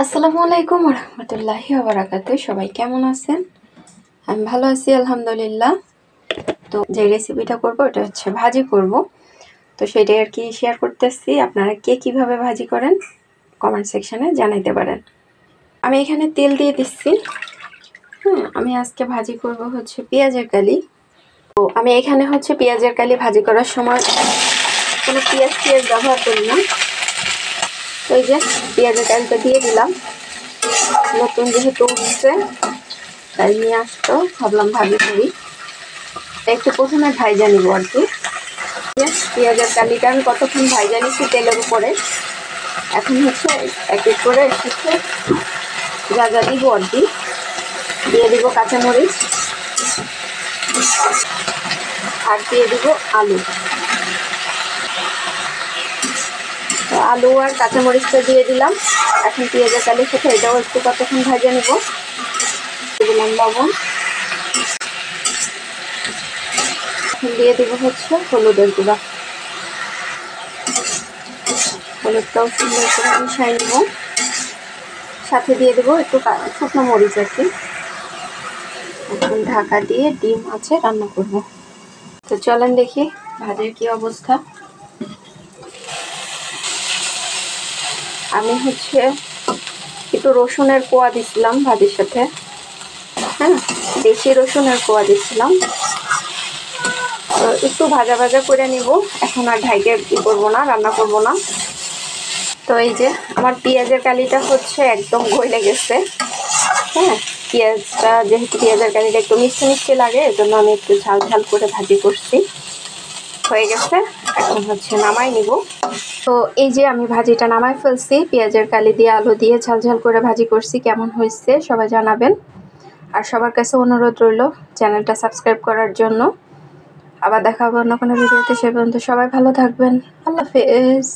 আসসালামু আলাইকুম রহমতুল্লাহি ওয়া সবাই কেমন আছেন? আমি ভালো আছি আলহামদুলিল্লাহ। তো যে রেসিপিটা করব এটা হচ্ছে ভাজি করব। তো সেটাই আর কি শেয়ার করতেছি। আপনারা কে কিভাবে ভাজি করেন কমেন্ট সেকশনে জানাইতে পারেন। আমি এখানে তেল দিয়ে দিচ্ছি। আমি আজকে ভাজি করব হচ্ছে পেঁয়াজের কালি। তো আমি এখানে হচ্ছে পেঁয়াজের কালি ভাজি করার সময় কোনো পেঁয়াজ ব্যবহার করি না। তো এই যে পেঁয়াজের কালিটা দিয়ে দিলাম। নতুন যেহেতু উঠছে তাই নিয়ে আসতো, ভাবলাম ভাজি করি। একটু প্রথমে ভাইজা নিব আর কি। পেঁয়াজের কালিটা আমি কতক্ষণ ভাইজা নিচ্ছি তেলের উপরে। এখন হচ্ছে এক এক করে হচ্ছে যা যা দিব আর কি। দিয়ে দিব কাঁচামরিচ আর দিয়ে দিব আলু। তো আলু আর কাঁচামরিচটা দিয়ে দিলাম। এখন পেঁয়াজের কালির সাথে এটাও একটু কতক্ষণ ভাজা নেব। দিলাম লবণ, দিয়ে দিব হচ্ছে হলুদের গুঁড়া। হলুদটাও সুন্দর করে মিশাই নেব। সাথে দিয়ে দেবো একটু শুকনো মরিচ আর কি। এখন ঢাকা দিয়ে ডিম আছে রান্না করব। তো চলেন দেখি ভাজির কি অবস্থা। আমি হচ্ছে একটু রসুনের কোয়া দিছিলাম ভাজির সাথে। দেশি রসুনের কোয়া দিচ্ছিলাম। তো একটু ভাজা ভাজা করে নিব। এখন আর ঢাইকে করবো না, রান্না করব না। তো এই যে আমার পেঁয়াজের কালিটা হচ্ছে একদম গলে গেছে। পেঁয়াজটা যেহেতু পেঁয়াজের কালিটা একটু মিষ্টি মিষ্টি লাগে, এজন্য আমি একটু ঝাল ঝাল করে ভাজি করছি। হয়ে গেছে, এখন হচ্ছে নামাই নিব। তো এই যে আমি ভাজিটা নামাই ফেলছি। পেঁয়াজের কালি দিয়ে আলু দিয়ে ঝাল ঝাল করে ভাজি করছি। কেমন হয়েছে সবাই জানাবেন। আর সবার কাছে অনুরোধ রইল চ্যানেলটা সাবস্ক্রাইব করার জন্য। আবার দেখা হবে অন্য কোনো ভিডিওতে। সে পর্যন্ত সবাই ভালো থাকবেন। আল্লাহ হাফেজ।